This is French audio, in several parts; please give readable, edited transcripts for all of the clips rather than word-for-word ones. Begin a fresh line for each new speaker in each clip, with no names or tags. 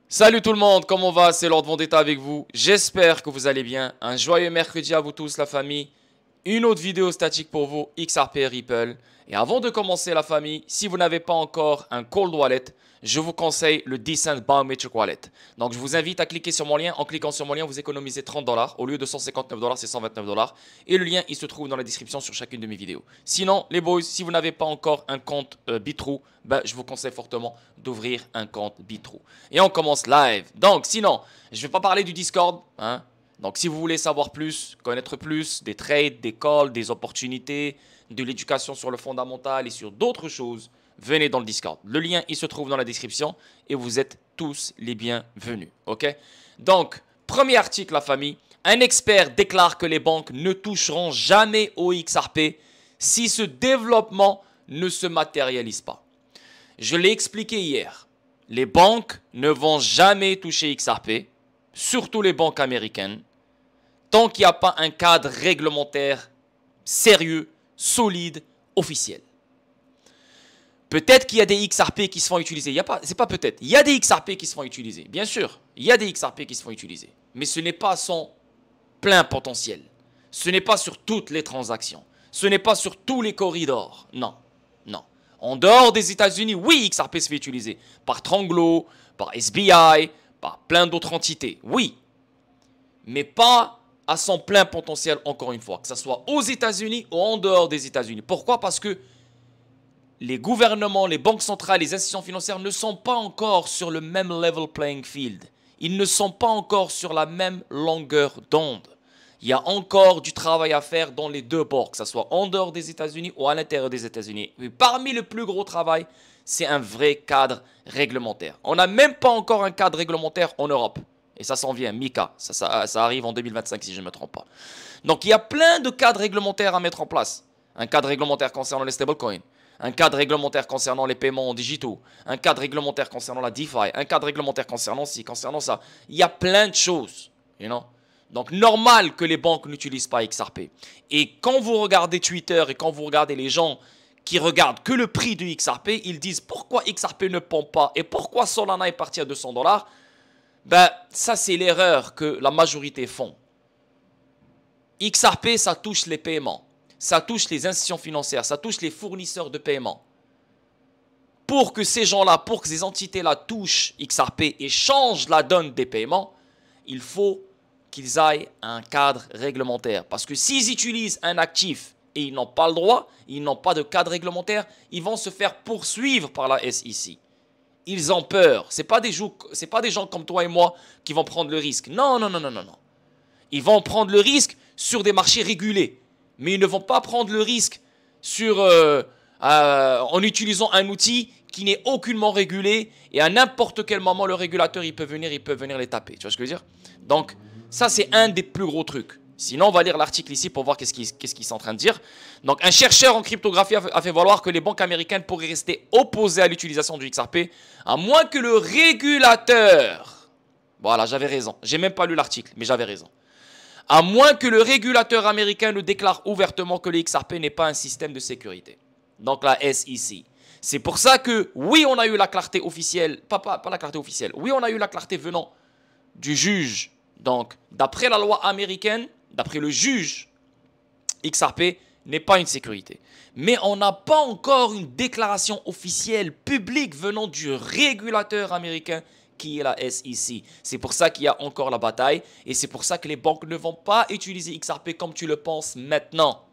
Salut tout le monde, comment va? C'est Lord Vendetta avec vous. J'espère que vous allez bien. Un joyeux mercredi à vous tous, la famille. Une autre vidéo statique pour vous, XRP Ripple. Et avant de commencer, la famille, si vous n'avez pas encore un cold wallet, je vous conseille le Decent Biometric Wallet. Donc, je vous invite à cliquer sur mon lien. En cliquant sur mon lien, vous économisez 30 $. Au lieu de 159 $, c'est 129 $. Et le lien, il se trouve dans la description sur chacune de mes vidéos. Sinon, les boys, si vous n'avez pas encore un compte Bitrue, je vous conseille fortement d'ouvrir un compte Bitrue. Et on commence live. Donc, sinon, je ne vais pas parler du Discord, hein. Donc, si vous voulez savoir plus, connaître plus, des trades, des calls, des opportunités, de l'éducation sur le fondamental et sur d'autres choses, venez dans le Discord. Le lien, il se trouve dans la description et vous êtes tous les bienvenus. Ok? Donc, premier article, la famille. Un expert déclare que les banques ne toucheront jamais au XRP si ce développement ne se matérialise pas. Je l'ai expliqué hier. Les banques ne vont jamais toucher XRP, surtout les banques américaines, tant qu'il n'y a pas un cadre réglementaire sérieux, solide, officiel. Peut-être qu'il y a des XRP qui se font utiliser. C'est pas peut-être. Il y a des XRP qui se font utiliser. Bien sûr, il y a des XRP qui se font utiliser. Mais ce n'est pas son plein potentiel. Ce n'est pas sur toutes les transactions. Ce n'est pas sur tous les corridors. Non, non. En dehors des États-Unis, oui, XRP se fait utiliser. Par Tranglo, par SBI, par plein d'autres entités. Oui. Mais pas à son plein potentiel, encore une fois. Que ce soit aux États-Unis ou en dehors des États-Unis. Pourquoi? Parce que les gouvernements, les banques centrales, les institutions financières ne sont pas encore sur le même level playing field. Ils ne sont pas encore sur la même longueur d'onde. Il y a encore du travail à faire dans les deux bords, que ce soit en dehors des États-Unis ou à l'intérieur des États-Unis. Mais parmi le plus gros travail, c'est un vrai cadre réglementaire. On n'a même pas encore un cadre réglementaire en Europe. Et ça s'en vient, MiCA. Ça arrive en 2025 si je ne me trompe pas. Donc il y a plein de cadres réglementaires à mettre en place. Un cadre réglementaire concernant les stablecoins. Un cadre réglementaire concernant les paiements digitaux, un cadre réglementaire concernant la DeFi, un cadre réglementaire concernant ci, concernant ça. Il y a plein de choses, you know? Donc, normal que les banques n'utilisent pas XRP. Et quand vous regardez Twitter et quand vous regardez les gens qui regardent que le prix du XRP, ils disent pourquoi XRP ne pompe pas et pourquoi Solana est parti à 200 $. Ça, c'est l'erreur que la majorité font. XRP, ça touche les paiements. Ça touche les institutions financières, ça touche les fournisseurs de paiement. Pour que ces gens-là, pour que ces entités-là touchent XRP et changent la donne des paiements, il faut qu'ils aillent à un cadre réglementaire. Parce que s'ils utilisent un actif et ils n'ont pas le droit, ils n'ont pas de cadre réglementaire, ils vont se faire poursuivre par la SEC. Ils ont peur. Ce n'est pas des gens comme toi et moi qui vont prendre le risque. Non, non, non, non, non, non. Ils vont prendre le risque sur des marchés régulés. Mais ils ne vont pas prendre le risque en utilisant un outil qui n'est aucunement régulé et à n'importe quel moment le régulateur il peut venir les taper. Tu vois ce que je veux dire? Donc ça c'est un des plus gros trucs. Sinon on va lire l'article ici pour voir qu'est-ce qu'ils sont en train de dire. Donc un chercheur en cryptographie a fait valoir que les banques américaines pourraient rester opposées à l'utilisation du XRP à moins que le régulateur... Voilà, j'avais raison. J'ai même pas lu l'article mais j'avais raison. À moins que le régulateur américain ne déclare ouvertement que le XRP n'est pas un système de sécurité. Donc la SEC. C'est pour ça que, oui, on a eu la clarté officielle, pas la clarté officielle, oui, on a eu la clarté venant du juge. Donc, d'après la loi américaine, d'après le juge, XRP n'est pas une sécurité. Mais on n'a pas encore une déclaration officielle, publique, venant du régulateur américain qui est la SEC. C'est pour ça qu'il y a encore la bataille et c'est pour ça que les banques ne vont pas utiliser XRP comme tu le penses maintenant.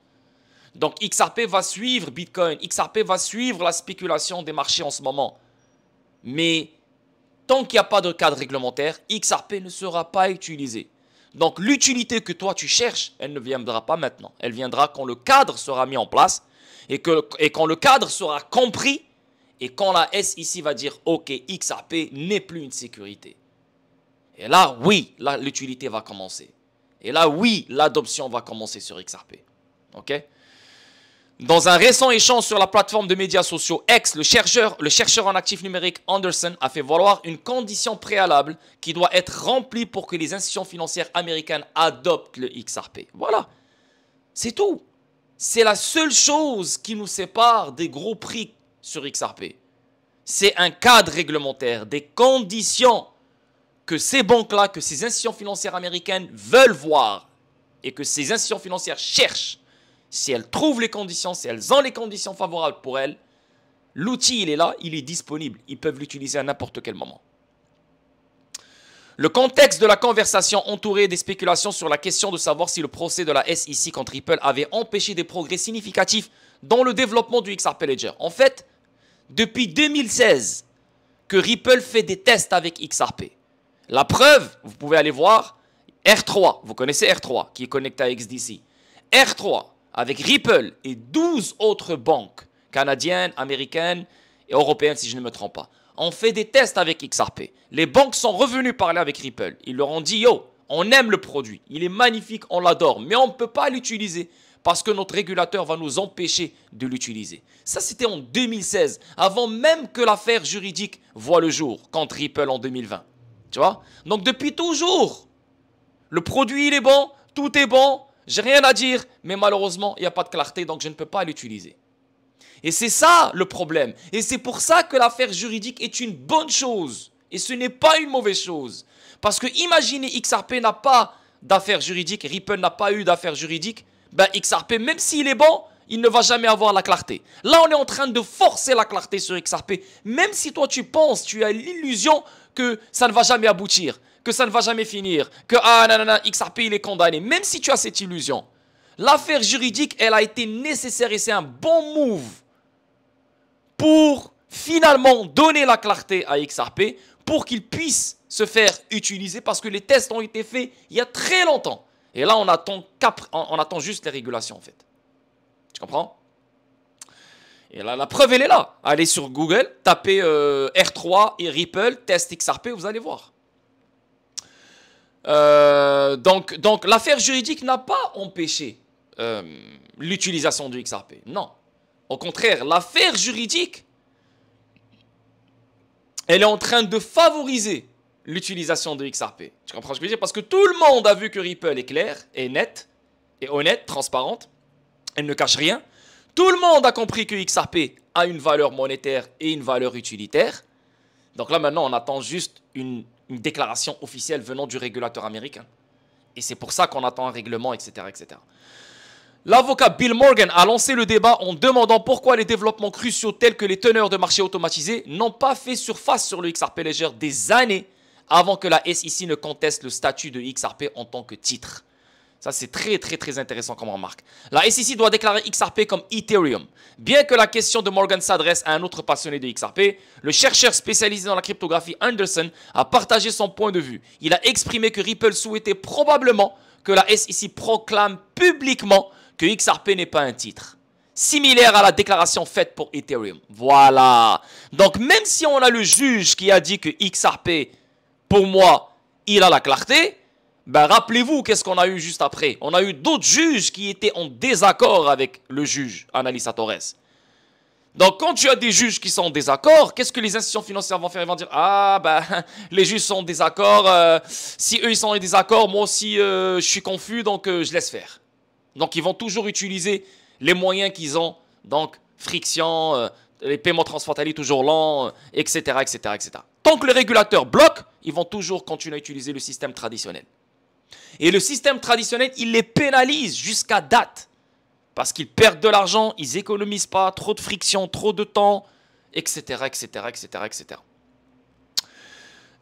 Donc XRP va suivre Bitcoin, XRP va suivre la spéculation des marchés en ce moment. Mais tant qu'il n'y a pas de cadre réglementaire, XRP ne sera pas utilisé. Donc l'utilité que toi tu cherches, elle ne viendra pas maintenant. Elle viendra quand le cadre sera mis en place et quand le cadre sera compris. Et quand la SEC va dire « Ok, XRP n'est plus une sécurité ». Et là, oui, là, l'utilité va commencer. Et là, oui, l'adoption va commencer sur XRP. Ok? Dans un récent échange sur la plateforme de médias sociaux X, le chercheur en actifs numériques Anderson a fait valoir une condition préalable qui doit être remplie pour que les institutions financières américaines adoptent le XRP. Voilà. C'est tout. C'est la seule chose qui nous sépare des gros prix sur XRP. C'est un cadre réglementaire, des conditions que ces banques-là, que ces institutions financières américaines veulent voir et que ces institutions financières cherchent, si elles trouvent les conditions, si elles ont les conditions favorables pour elles, l'outil, il est là, il est disponible. Ils peuvent l'utiliser à n'importe quel moment. Le contexte de la conversation entourait des spéculations sur la question de savoir si le procès de la SEC contre Ripple avait empêché des progrès significatifs dans le développement du XRP Ledger. En fait, depuis 2016, que Ripple fait des tests avec XRP. La preuve, vous pouvez aller voir, R3, vous connaissez R3 qui est connecté à XDC. R3 avec Ripple et 12 autres banques canadiennes, américaines et européennes si je ne me trompe pas. On fait des tests avec XRP. Les banques sont revenues parler avec Ripple. Ils leur ont dit, yo, on aime le produit, il est magnifique, on l'adore, mais on ne peut pas l'utiliser parce que notre régulateur va nous empêcher de l'utiliser. Ça, c'était en 2016, avant même que l'affaire juridique voit le jour contre Ripple en 2020. Tu vois? Donc, depuis toujours, le produit, il est bon, tout est bon, j'ai rien à dire, mais malheureusement, il n'y a pas de clarté, donc je ne peux pas l'utiliser. Et c'est ça le problème. Et c'est pour ça que l'affaire juridique est une bonne chose. Et ce n'est pas une mauvaise chose. Parce que imaginez, XRP n'a pas d'affaires juridiques, Ripple n'a pas eu d'affaires juridiques, ben XRP, même s'il est bon, il ne va jamais avoir la clarté. Là, on est en train de forcer la clarté sur XRP. Même si toi, tu penses, tu as l'illusion que ça ne va jamais aboutir, que ça ne va jamais finir, que XRP, il est condamné. Même si tu as cette illusion, l'affaire juridique, elle a été nécessaire et c'est un bon move pour finalement donner la clarté à XRP pour qu'il puisse se faire utiliser parce que les tests ont été faits il y a très longtemps. Et là, on attend juste les régulations en fait. Tu comprends? Et là, la preuve, elle est là. Allez sur Google, tapez R3 et Ripple, test XRP, vous allez voir. Donc l'affaire juridique n'a pas empêché l'utilisation du XRP. Non. Au contraire, l'affaire juridique, elle est en train de favoriser l'utilisation de XRP. Tu comprends ce que je veux dire? Parce que tout le monde a vu que Ripple est claire, est nette, est honnête, transparente. Elle ne cache rien. Tout le monde a compris que XRP a une valeur monétaire et une valeur utilitaire. Donc là, maintenant, on attend juste une déclaration officielle venant du régulateur américain. Et c'est pour ça qu'on attend un règlement, etc., etc. L'avocat Bill Morgan a lancé le débat en demandant pourquoi les développements cruciaux tels que les teneurs de marché automatisés n'ont pas fait surface sur le XRP Ledger des années avant que la SEC ne conteste le statut de XRP en tant que titre. Ça, c'est très intéressant comme remarque. La SEC doit déclarer XRP comme Ethereum. Bien que la question de Morgan s'adresse à un autre passionné de XRP, le chercheur spécialisé dans la cryptographie Anderson a partagé son point de vue. Il a exprimé que Ripple souhaitait probablement que la SEC proclame publiquement que XRP n'est pas un titre. Similaire à la déclaration faite pour Ethereum. Voilà. Donc, même si on a le juge qui a dit que XRP, pour moi, il a la clarté, ben rappelez-vous qu'est-ce qu'on a eu juste après. On a eu d'autres juges qui étaient en désaccord avec le juge, Annalisa Torres. Donc, quand tu as des juges qui sont en désaccord, qu'est-ce que les institutions financières vont faire? Ils vont dire, ah, ben, les juges sont en désaccord. Si eux, ils sont en désaccord, moi aussi, je suis confus, donc je laisse faire. Donc, ils vont toujours utiliser les moyens qu'ils ont. Donc, friction, les paiements transfrontaliers toujours lents, etc., etc., etc. Tant que le régulateur bloque, ils vont toujours continuer à utiliser le système traditionnel. Et le système traditionnel, il les pénalise jusqu'à date. Parce qu'ils perdent de l'argent, ils n'économisent pas, trop de friction, trop de temps, etc., etc., etc., etc.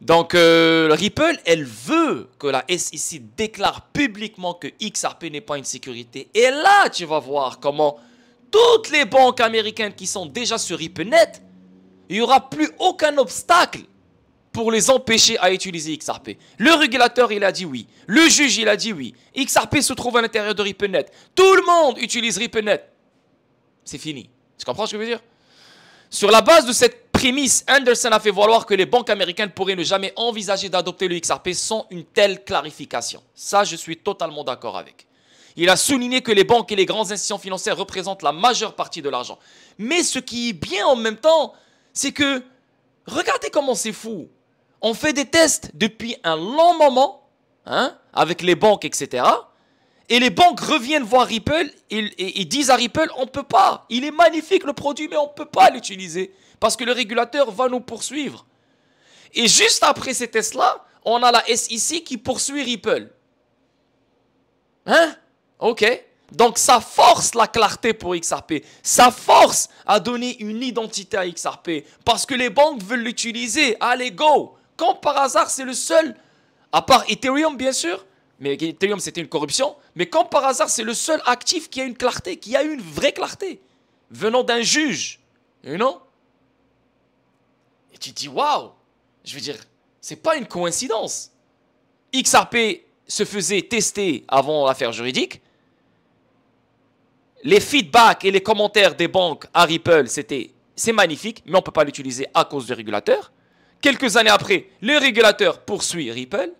Donc, Ripple, elle veut que la SEC déclare publiquement que XRP n'est pas une sécurité. Et là, tu vas voir comment toutes les banques américaines qui sont déjà sur RippleNet, il n'y aura plus aucun obstacle pour les empêcher à utiliser XRP. Le régulateur, il a dit oui. Le juge, il a dit oui. XRP se trouve à l'intérieur de RippleNet. Tout le monde utilise RippleNet. C'est fini. Tu comprends ce que je veux dire? Sur la base de cette prémisse, Anderson a fait valoir que les banques américaines pourraient ne jamais envisager d'adopter le XRP sans une telle clarification. Ça, je suis totalement d'accord avec. Il a souligné que les banques et les grandes institutions financières représentent la majeure partie de l'argent. Mais ce qui est bien en même temps, c'est que, regardez comment c'est fou. On fait des tests depuis un long moment, hein, avec les banques, etc. Et les banques reviennent voir Ripple et disent à Ripple, on ne peut pas. Il est magnifique le produit, mais on ne peut pas l'utiliser. Parce que le régulateur va nous poursuivre. Et juste après ces tests-là, on a la SEC qui poursuit Ripple. Hein? Ok. Donc ça force la clarté pour XRP. Ça force à donner une identité à XRP. Parce que les banques veulent l'utiliser. Allez, go! Comme par hasard, c'est le seul, à part Ethereum bien sûr, mais Ethereum c'était une corruption, mais comme par hasard, c'est le seul actif qui a une clarté, qui a une vraie clarté, venant d'un juge. You know? Et tu te dis, waouh! Je veux dire, c'est pas une coïncidence. XRP se faisait tester avant l'affaire juridique. Les feedbacks et les commentaires des banques à Ripple, c'est magnifique, mais on ne peut pas l'utiliser à cause du régulateur. Quelques années après, le régulateur poursuit Ripple.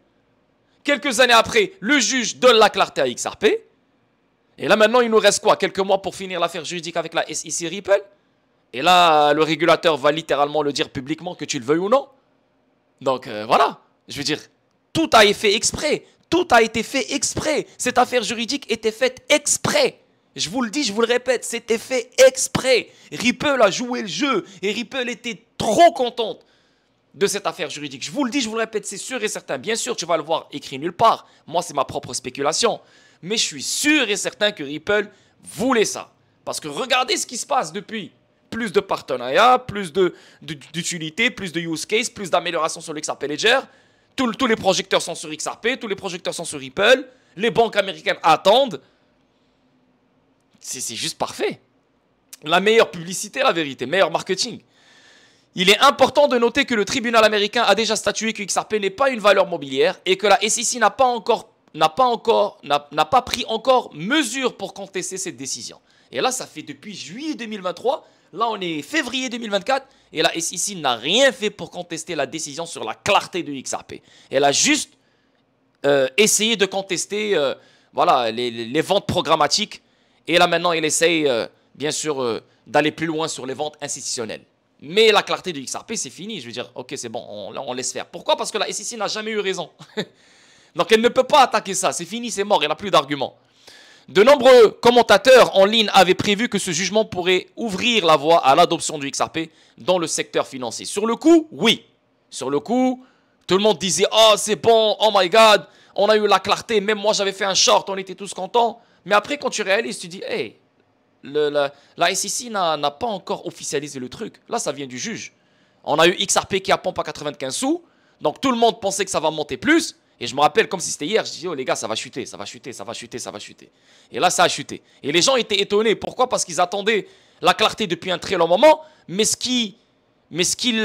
Quelques années après, le juge donne la clarté à XRP. Et là, maintenant, il nous reste quoi? Quelques mois pour finir l'affaire juridique avec la SEC Ripple. Et là, le régulateur va littéralement le dire publiquement, que tu le veuilles ou non. Donc, voilà. Je veux dire, tout a été fait exprès. Tout a été fait exprès. Cette affaire juridique était faite exprès. Je vous le dis, je vous le répète, c'était fait exprès. Ripple a joué le jeu et Ripple était trop contente de cette affaire juridique. Je vous le dis, je vous le répète, c'est sûr et certain. Bien sûr, tu vas le voir écrit nulle part. Moi, c'est ma propre spéculation. Mais je suis sûr et certain que Ripple voulait ça. Parce que regardez ce qui se passe depuis. Plus de partenariats, plus d'utilité, plus de use case, plus d'améliorations sur l'XRP Ledger. Tous les projecteurs sont sur XRP, tous les projecteurs sont sur Ripple. Les banques américaines attendent. C'est juste parfait. La meilleure publicité, la vérité, meilleur marketing. Il est important de noter que le tribunal américain a déjà statué que XRP n'est pas une valeur mobilière et que la SEC n'a pas pris encore mesure pour contester cette décision. Et là, ça fait depuis juillet 2023. Là, on est février 2024 et la SEC n'a rien fait pour contester la décision sur la clarté de XRP. Elle a juste essayé de contester voilà, les ventes programmatiques. Et là, maintenant, elle essaye, bien sûr, d'aller plus loin sur les ventes institutionnelles. Mais la clarté de XRP, c'est fini. Je veux dire, ok, c'est bon, on laisse faire. Pourquoi? Parce que la SEC n'a jamais eu raison. Donc, elle ne peut pas attaquer ça. C'est fini, c'est mort, elle n'a plus d'arguments. De nombreux commentateurs en ligne avaient prévu que ce jugement pourrait ouvrir la voie à l'adoption du XRP dans le secteur financier. Sur le coup, oui. Sur le coup, tout le monde disait, oh, c'est bon, oh my God, on a eu la clarté. Même moi, j'avais fait un short, on était tous contents. Mais après, quand tu réalises, tu dis, hey, la SEC n'a pas encore officialisé le truc. Là, ça vient du juge. On a eu XRP qui a pompe à 95 sous. Donc, tout le monde pensait que ça va monter plus. Et je me rappelle, comme si c'était hier, je dis, oh les gars, ça va chuter, ça va chuter, ça va chuter, ça va chuter. Et là, ça a chuté. Et les gens étaient étonnés. Pourquoi? Parce qu'ils attendaient la clarté depuis un très long moment. Mais ce qu'ils ne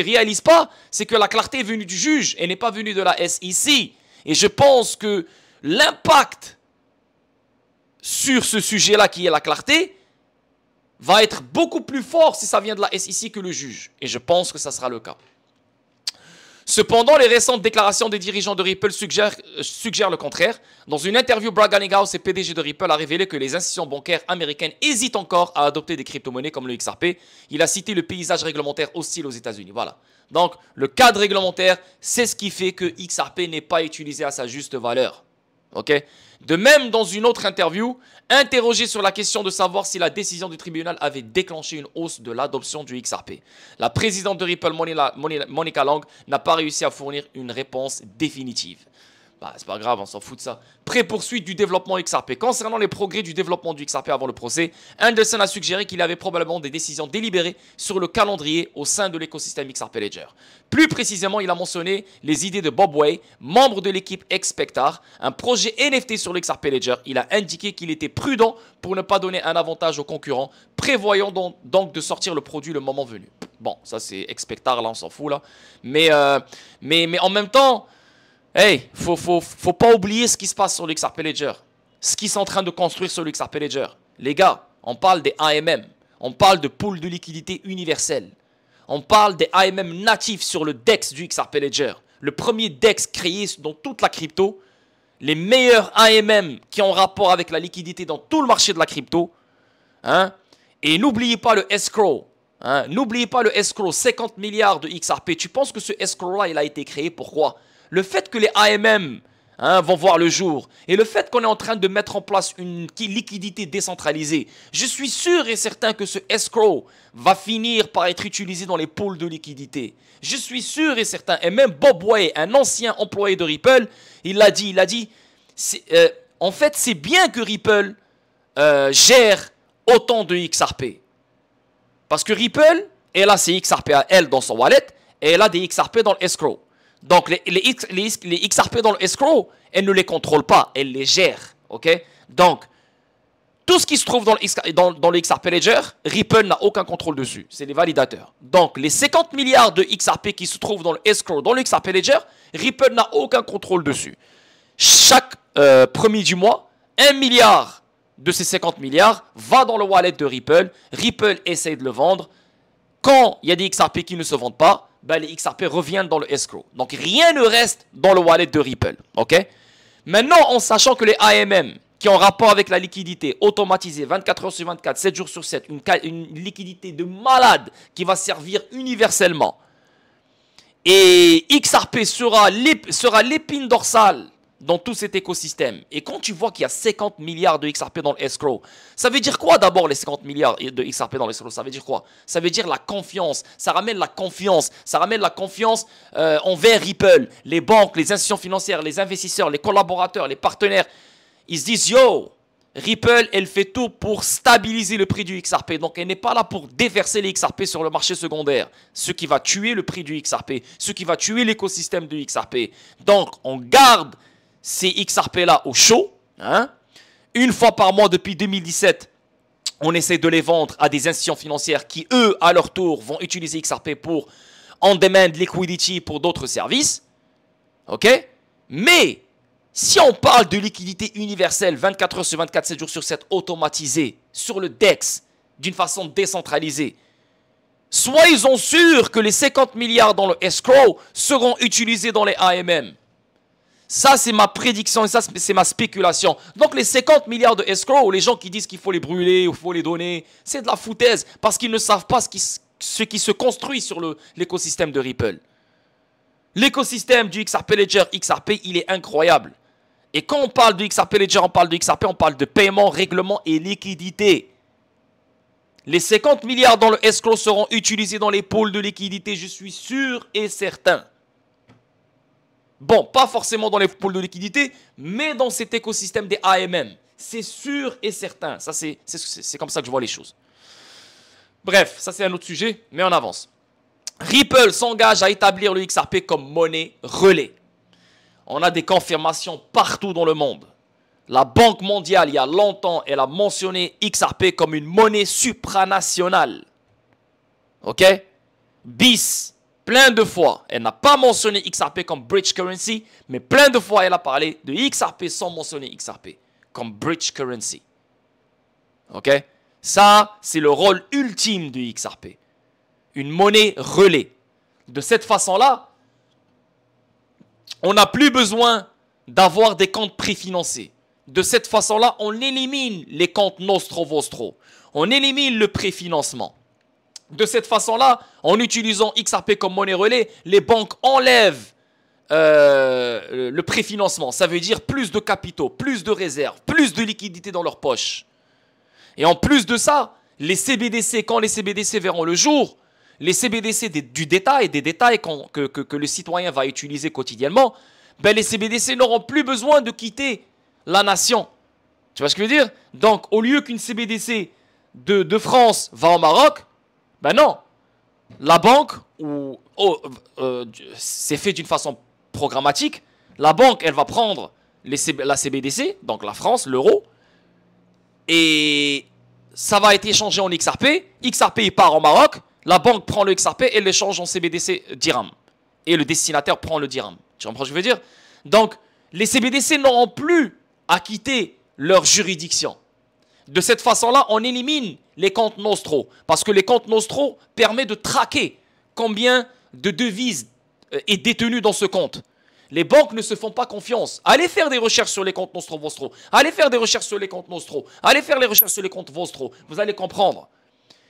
réalisent pas, c'est que la clarté est venue du juge et n'est pas venue de la SEC. Et je pense que l'impact sur ce sujet-là qui est la clarté va être beaucoup plus fort si ça vient de la SEC que le juge. Et je pense que ça sera le cas. Cependant, les récentes déclarations des dirigeants de Ripple suggèrent le contraire. Dans une interview, Brad Garlinghouse, PDG de Ripple, a révélé que les institutions bancaires américaines hésitent encore à adopter des crypto-monnaies comme le XRP. Il a cité le paysage réglementaire hostile aux États-Unis. Voilà. Donc, le cadre réglementaire, c'est ce qui fait que XRP n'est pas utilisé à sa juste valeur. Okay? De même, dans une autre interview, interrogé sur la question de savoir si la décision du tribunal avait déclenché une hausse de l'adoption du XRP, la présidente de Ripple, Monica Long, n'a pas réussi à fournir une réponse définitive. Bah, c'est pas grave, on s'en fout de ça. Pré-poursuite du développement XRP. Concernant les progrès du développement du XRP avant le procès, Anderson a suggéré qu'il y avait probablement des décisions délibérées sur le calendrier au sein de l'écosystème XRP Ledger. Plus précisément, il a mentionné les idées de Bob Way, membre de l'équipe Expectar, un projet NFT sur l'XRP Ledger. Il a indiqué qu'il était prudent pour ne pas donner un avantage aux concurrents, prévoyant donc de sortir le produit le moment venu. Bon, ça c'est Expectar, là on s'en fout là. Mais en même temps... Hey, faut pas oublier ce qui se passe sur l'XRP Ledger. Ce qu'ils sont en train de construire sur l'XRP Ledger. Les gars, on parle des AMM. On parle de pool de liquidité universelle. On parle des AMM natifs sur le DEX du XRP Ledger. Le premier DEX créé dans toute la crypto. Les meilleurs AMM qui ont rapport avec la liquidité dans tout le marché de la crypto. Hein? Et n'oubliez pas le escrow. Hein? N'oubliez pas le escrow. 50 milliards de XRP. Tu penses que ce escrow-là, il a été créé pourquoi? Le fait que les AMM vont voir le jour. Et le fait qu'on est en train de mettre en place une liquidité décentralisée, je suis sûr et certain que ce escrow va finir par être utilisé dans les pools de liquidité. Je suis sûr et certain. Et même Bob Way, un ancien employé de Ripple, il l'a dit, en fait, c'est bien que Ripple gère autant de XRP. Parce que Ripple, elle a ses XRP à elle dans son wallet, et elle a des XRP dans l'escrow. Donc, les XRP dans l'escrow, elle ne les contrôle pas, elle les gère. Ok? Donc, tout ce qui se trouve dans le XRP Ledger, Ripple n'a aucun contrôle dessus. C'est les validateurs. Donc, les 50 milliards de XRP qui se trouvent dans le escrow, dans le XRP Ledger, Ripple n'a aucun contrôle dessus. Chaque premier du mois, 1 milliard de ces 50 milliards va dans le wallet de Ripple. Ripple essaie de le vendre. Quand il y a des XRP qui ne se vendent pas, ben les XRP reviennent dans le escrow. Donc rien ne reste dans le wallet de Ripple. Ok? Maintenant, en sachant que les AMM, qui ont rapport avec la liquidité automatisée 24 heures sur 24, 7 jours sur 7, une liquidité de malade qui va servir universellement. Et XRP sera l'épine dorsale dans tout cet écosystème. Et quand tu vois qu'il y a 50 milliards de XRP dans le escrow, ça veut dire quoi d'abord les 50 milliards de XRP dans l'escrow? Ça veut dire quoi? Ça veut dire la confiance. Ça ramène la confiance. Ça ramène la confiance envers Ripple. Les banques, les institutions financières, les investisseurs, les collaborateurs, les partenaires. Ils se disent, yo, Ripple, elle fait tout pour stabiliser le prix du XRP. Donc, elle n'est pas là pour déverser les XRP sur le marché secondaire. Ce qui va tuer le prix du XRP. Ce qui va tuer l'écosystème du XRP. Donc, on garde ces XRP-là au chaud. Une fois par mois depuis 2017, on essaie de les vendre à des institutions financières qui, eux, à leur tour, vont utiliser XRP pour on-demand liquidity pour d'autres services. OK? Mais si on parle de liquidité universelle, 24 heures sur 24, 7 jours sur 7, automatisée, sur le DEX, d'une façon décentralisée, soyez-en sûrs que les 50 milliards dans le escrow seront utilisés dans les AMM. Ça, c'est ma prédiction et ça, c'est ma spéculation. Donc, les 50 milliards de escrow, les gens qui disent qu'il faut les brûler ou qu'il faut les donner, c'est de la foutaise parce qu'ils ne savent pas ce qui se construit sur l'écosystème de Ripple. L'écosystème du XRP Ledger, XRP, il est incroyable. Et quand on parle du XRP Ledger, on parle de XRP, on parle de paiement, règlement et liquidité. Les 50 milliards dans le escrow seront utilisés dans les pôles de liquidité, je suis sûr et certain. Bon, pas forcément dans les pôles de liquidité, mais dans cet écosystème des AMM. C'est sûr et certain. Ça, c'est comme ça que je vois les choses. Bref, ça c'est un autre sujet, mais on avance. Ripple s'engage à établir le XRP comme monnaie relais. On a des confirmations partout dans le monde. La Banque mondiale, il y a longtemps, elle a mentionné XRP comme une monnaie supranationale. Ok? BIS, plein de fois, elle n'a pas mentionné XRP comme bridge currency, mais plein de fois, elle a parlé de XRP sans mentionner XRP comme bridge currency. Ok? Ça, c'est le rôle ultime du XRP. Une monnaie relais. De cette façon-là, on n'a plus besoin d'avoir des comptes préfinancés. De cette façon-là, on élimine les comptes nostro-vostro. On élimine le préfinancement. De cette façon-là, en utilisant XRP comme monnaie relais, les banques enlèvent le préfinancement. Ça veut dire plus de capitaux, plus de réserves, plus de liquidités dans leur poche. Et en plus de ça, les CBDC, quand les CBDC verront le jour, les CBDC du détail, des détails que le citoyen va utiliser quotidiennement, ben les CBDC n'auront plus besoin de quitter la nation. Tu vois ce que je veux dire? Donc, au lieu qu'une CBDC de France va au Maroc, ben non. La banque, c'est fait d'une façon programmatique. La banque, elle va prendre la CBDC, donc la France, l'euro, et ça va être échangé en XRP. XRP, il part au Maroc. La banque prend le XRP et l'échange en CBDC dirham. Et le destinataire prend le dirham. Tu comprends ce que je veux dire? Donc, les CBDC n'auront plus à quitter leur juridiction. De cette façon-là, on élimine les comptes nostro. Parce que les comptes nostro permettent de traquer combien de devises est détenu dans ce compte. Les banques ne se font pas confiance. Allez faire des recherches sur les comptes nostro-vostro. Allez faire des recherches sur les comptes nostro. Allez faire les recherches sur les comptes vostro. Vous allez comprendre.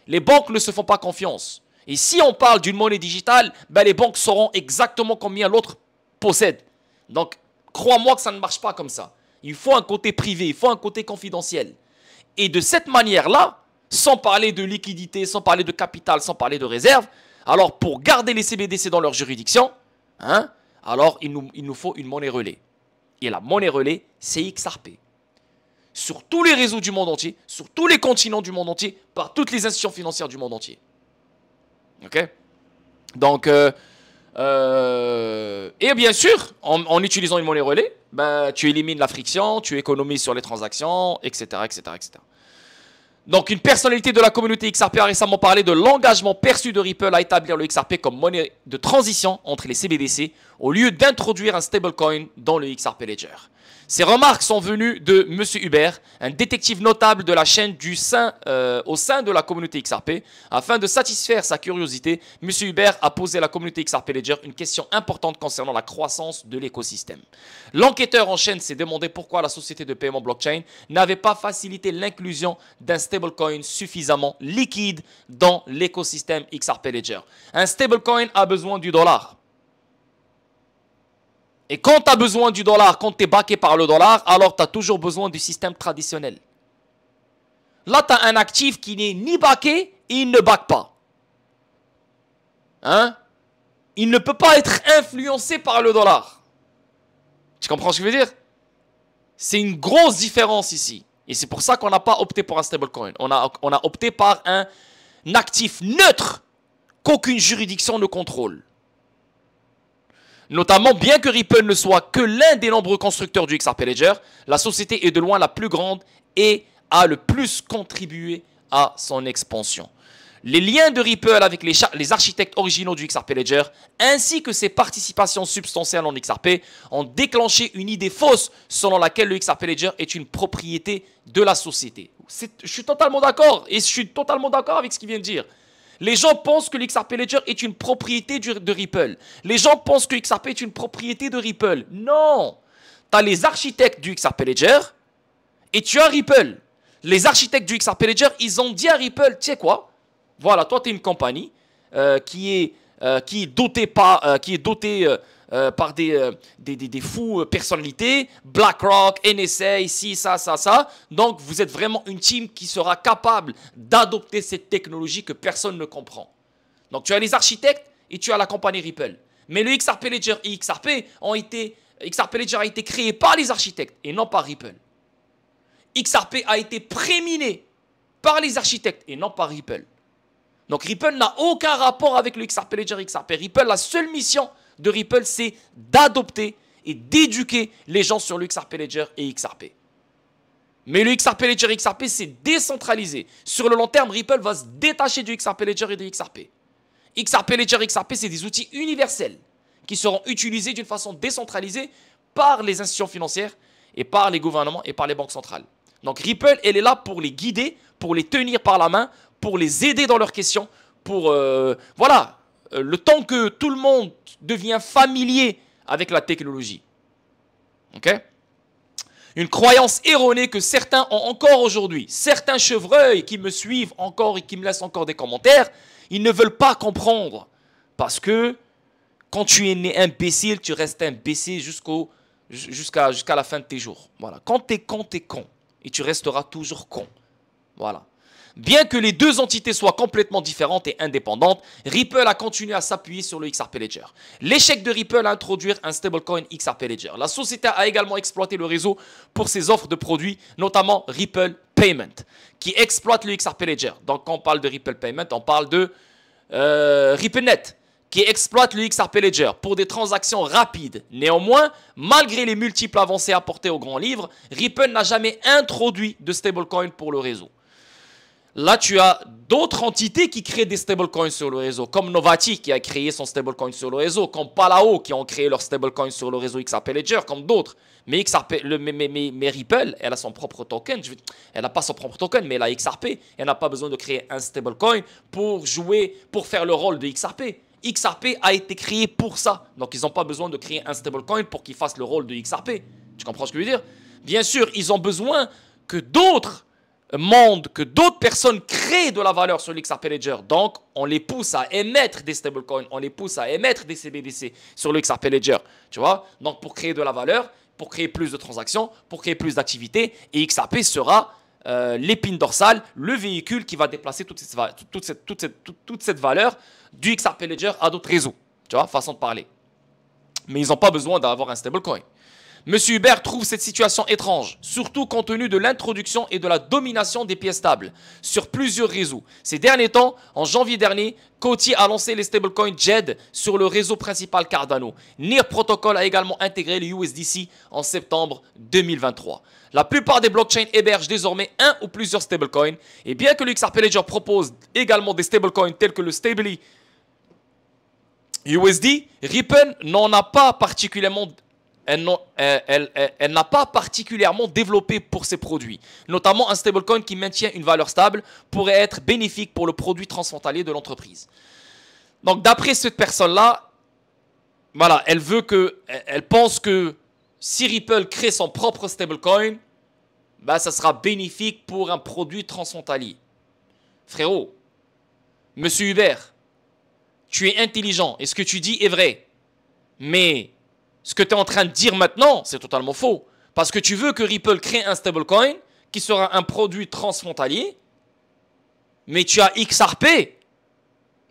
Les banques ne se font pas confiance. Et si on parle d'une monnaie digitale, ben les banques sauront exactement combien l'autre possède. Donc, Crois-moi que ça ne marche pas comme ça. Il faut un côté privé, il faut un côté confidentiel. Et de cette manière-là, sans parler de liquidité, sans parler de capital, sans parler de réserve, alors pour garder les CBDC dans leur juridiction, hein, alors il nous faut une monnaie relais. Et la monnaie relais, c'est XRP. Sur tous les réseaux du monde entier, sur tous les continents du monde entier, par toutes les institutions financières du monde entier. Ok? Donc, et bien sûr, en utilisant une monnaie relais, ben, tu élimines la friction, tu économises sur les transactions, etc., etc., etc. Donc, une personnalité de la communauté XRP a récemment parlé de l'engagement perçu de Ripple à établir le XRP comme monnaie de transition entre les CBDC au lieu d'introduire un stablecoin dans le XRP Ledger. Ces remarques sont venues de M. Hubert, un détective notable de la chaîne au sein de la communauté XRP. Afin de satisfaire sa curiosité, M. Hubert a posé à la communauté XRP Ledger une question importante concernant la croissance de l'écosystème. L'enquêteur en chaîne s'est demandé pourquoi la société de paiement blockchain n'avait pas facilité l'inclusion d'un stablecoin suffisamment liquide dans l'écosystème XRP Ledger. Un stablecoin a besoin du dollar. Et quand tu as besoin du dollar, quand tu es backé par le dollar, alors tu as toujours besoin du système traditionnel. Là, tu as un actif qui n'est ni backé et il ne back pas. Hein? Il ne peut pas être influencé par le dollar. Tu comprends ce que je veux dire? C'est une grosse différence ici. Et c'est pour ça qu'on n'a pas opté pour un stablecoin. On a opté par un actif neutre qu'aucune juridiction ne contrôle. Notamment, bien que Ripple ne soit que l'un des nombreux constructeurs du XRP Ledger, la société est de loin la plus grande et a le plus contribué à son expansion. Les liens de Ripple avec les architectes originaux du XRP Ledger, ainsi que ses participations substantielles en XRP, ont déclenché une idée fausse selon laquelle le XRP Ledger est une propriété de la société. Je suis totalement d'accord et je suis totalement d'accord avec ce qu'il vient de dire. Les gens pensent que l'XRP Ledger est une propriété de Ripple. Les gens pensent que XRP est une propriété de Ripple. Non! Tu as les architectes du XRP Ledger et tu as Ripple. Les architectes du XRP Ledger, ils ont dit à Ripple, tu sais quoi? Voilà, toi, tu es une compagnie qui est dotée par des fous personnalités, BlackRock, NSA, ci, ça. Donc, vous êtes vraiment une team qui sera capable d'adopter cette technologie que personne ne comprend. Donc, tu as les architectes et tu as la compagnie Ripple. Mais le XRP Ledger et XRP Ledger a été créé par les architectes et non par Ripple. XRP a été préminé par les architectes et non par Ripple. Donc, Ripple n'a aucun rapport avec le XRP Ledger et XRP. Ripple, la seule mission de Ripple, c'est d'adopter et d'éduquer les gens sur le XRP Ledger et XRP. Mais le XRP Ledger et XRP, c'est décentralisé. Sur le long terme, Ripple va se détacher du XRP Ledger et de XRP. XRP Ledger et XRP, c'est des outils universels qui seront utilisés d'une façon décentralisée par les institutions financières et par les gouvernements et par les banques centrales. Donc Ripple, elle est là pour les guider, pour les tenir par la main, pour les aider dans leurs questions, pour, voilà, le temps que tout le monde devient familier avec la technologie. Ok? Une croyance erronée que certains ont encore aujourd'hui. Certains chevreuils qui me suivent encore et qui me laissent encore des commentaires, ils ne veulent pas comprendre. Parce que quand tu es né imbécile, tu restes imbécile jusqu'à la fin de tes jours. Voilà. Quand tu es con, tu es con. Et tu resteras toujours con. Voilà. Bien que les deux entités soient complètement différentes et indépendantes, Ripple a continué à s'appuyer sur le XRP Ledger. L'échec de Ripple à introduire un stablecoin XRP Ledger. La société a également exploité le réseau pour ses offres de produits, notamment Ripple Payment, qui exploite le XRP Ledger. Donc quand on parle de Ripple Payment, on parle de RippleNet, qui exploite le XRP Ledger pour des transactions rapides. Néanmoins, malgré les multiples avancées apportées au grand livre, Ripple n'a jamais introduit de stablecoin pour le réseau. Là, tu as d'autres entités qui créent des stablecoins sur le réseau, comme Novati qui a créé son stablecoin sur le réseau, comme Palao qui ont créé leur stablecoin sur le réseau XRP Ledger, comme d'autres. Mais Ripple, elle a son propre token. Elle n'a pas son propre token, mais elle a XRP. Elle n'a pas besoin de créer un stablecoin pour faire le rôle de XRP. XRP a été créé pour ça. Donc, ils n'ont pas besoin de créer un stablecoin pour qu'il fasse le rôle de XRP. Tu comprends ce que je veux dire? Bien sûr, ils ont besoin que d'autres monde que d'autres personnes créent de la valeur sur l'XRP Ledger. Donc, on les pousse à émettre des stablecoins, on les pousse à émettre des CBDC sur l'XRP Ledger. Tu vois? Donc, pour créer de la valeur, pour créer plus de transactions, pour créer plus d'activités. Et XRP sera l'épine dorsale, le véhicule qui va déplacer toute cette valeur du XRP Ledger à d'autres réseaux. Tu vois? Façon de parler. Mais ils n'ont pas besoin d'avoir un stablecoin. Monsieur Hubert trouve cette situation étrange, surtout compte tenu de l'introduction et de la domination des pièces stables sur plusieurs réseaux. Ces derniers temps, en janvier dernier, Coty a lancé les stablecoins JED sur le réseau principal Cardano. NIR Protocol a également intégré le USDC en septembre 2023. La plupart des blockchains hébergent désormais un ou plusieurs stablecoins. Et bien que le XRP Ledger propose également des stablecoins tels que le Stably USD, Ripple n'en a pas particulièrement... Elle n'a pas particulièrement développé pour ses produits. Notamment, un stablecoin qui maintient une valeur stable pourrait être bénéfique pour le produit transfrontalier de l'entreprise. Donc, d'après cette personne-là, voilà, elle pense que si Ripple crée son propre stablecoin, bah, ça sera bénéfique pour un produit transfrontalier. Frérot, Monsieur Hubert, tu es intelligent et ce que tu dis est vrai. Mais ce que tu es en train de dire maintenant, c'est totalement faux. Parce que tu veux que Ripple crée un stablecoin qui sera un produit transfrontalier, mais tu as XRP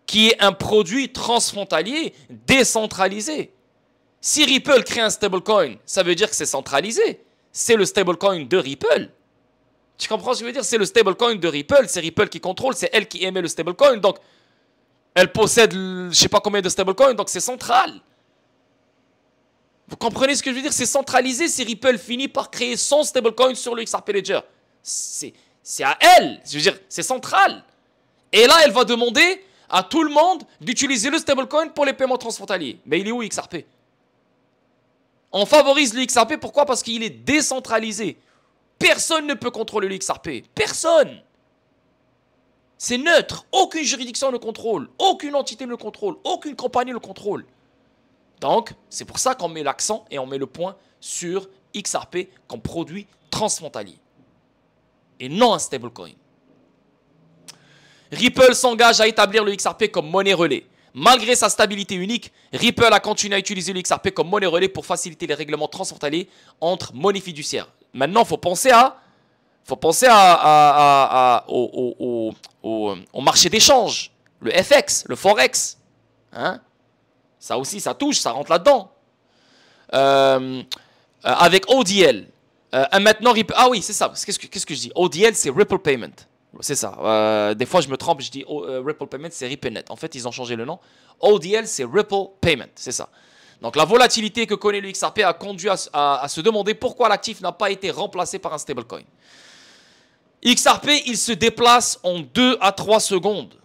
qui est un produit transfrontalier décentralisé. Si Ripple crée un stablecoin, ça veut dire que c'est centralisé. C'est le stablecoin de Ripple. Tu comprends ce que je veux dire? C'est le stablecoin de Ripple, c'est Ripple qui contrôle, c'est elle qui émet le stablecoin. Donc, elle possède je ne sais pas combien de stablecoins, donc c'est central. Vous comprenez ce que je veux dire? C'est centralisé si Ripple finit par créer son stablecoin sur le XRP Ledger. C'est à elle. Je veux dire, c'est central. Et là, elle va demander à tout le monde d'utiliser le stablecoin pour les paiements transfrontaliers. Mais il est où XRP? On favorise le XRP. Pourquoi? Parce qu'il est décentralisé. Personne ne peut contrôler le XRP. Personne. C'est neutre. Aucune juridiction ne le contrôle. Aucune entité ne le contrôle. Aucune compagnie ne le contrôle. Donc, c'est pour ça qu'on met l'accent et on met le point sur XRP comme produit transfrontalier. Et non un stablecoin. Ripple s'engage à établir le XRP comme monnaie relais. Malgré sa stabilité unique, Ripple a continué à utiliser le XRP comme monnaie relais pour faciliter les règlements transfrontaliers entre monnaies fiduciaires. Maintenant, il faut penser au marché d'échange, le FX, le Forex. Hein? Ça aussi, ça touche, ça rentre là-dedans. Avec ODL. Maintenant, Ripple... Ah oui, c'est ça. Qu'est-ce que je dis? ODL, c'est Ripple Payment. C'est ça. Des fois, je me trompe, je dis Ripple Payment, c'est RippleNet. En fait, ils ont changé le nom. ODL, c'est Ripple Payment. C'est ça. Donc, la volatilité que connaît le XRP a conduit à se demander pourquoi l'actif n'a pas été remplacé par un stablecoin. XRP, il se déplace en 2 à 3 secondes.